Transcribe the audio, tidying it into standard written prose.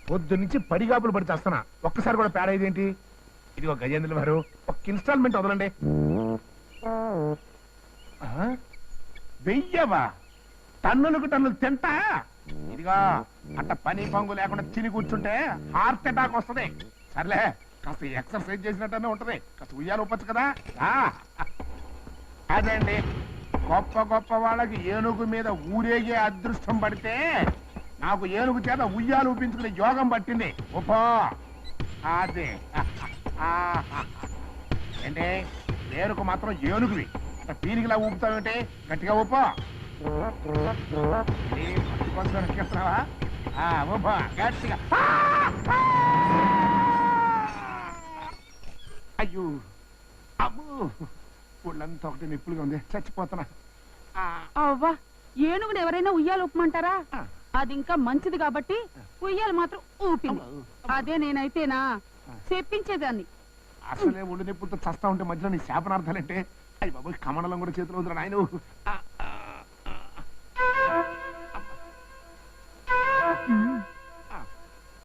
పొద్దు నుంచి పడిగాపులు పడి చేస్తున్నా, ఒక్కసారి కూడా పేడ ఇదేంటి? ఇది ఒక గజేంద్రుల వారు, ఒక ఇన్స్టాల్మెంట్ వదలండి. వెయ్యవా? టన్నులకు టన్నులు తింటా? ఇదిగా అట్ట పని పంగు లేకుండా తిని కూర్చుంటే హార్ట్ అటాక్ వస్తుంది. సర్లే, కాస్త ఎక్సర్సైజ్ చేసినట్టనే ఉంటది. కాస్త ఉయ్యాలు ఊపచ్చు కదా. అదండి, గొప్ప గొప్ప వాళ్ళకి ఏనుగు మీద ఊరేగే అదృష్టం పడితే నాకు ఏనుగు చేత ఉయ్యాలు ఊపించుకునే యోగం పట్టింది. ఉపో అదే ఏంటి, పేరుకు మాత్రం ఏనుగువి పీనికిలా ఊపుతావేంటి? గట్టిగా ఊపో. ఎక్కిస్తున్నావా? ఊపో గట్టిగా. అయ్యో అమ్మో, ఒళ్ళంతా ఒకటి నిప్పులుగా ఉంది, చచ్చిపోతున్నా. అవ్వా, ఏనుగుని ఎవరైనా ఉయ్యాలు ఊపమంటారా? అది ఇంకా మంచిది కాబట్టి ఉయ్యాలు మాత్రం ఊపింది. అదే నేనైతేనా చెప్పించేదాన్ని. అసలే ఒళ్ళు నిప్పులతో చస్తా ఉంటే మధ్యలో నీ శాపనార్థాలంటే అయ్యి బాబు, కమడలం కూడా చేతిలో వదిలేను ఆయన.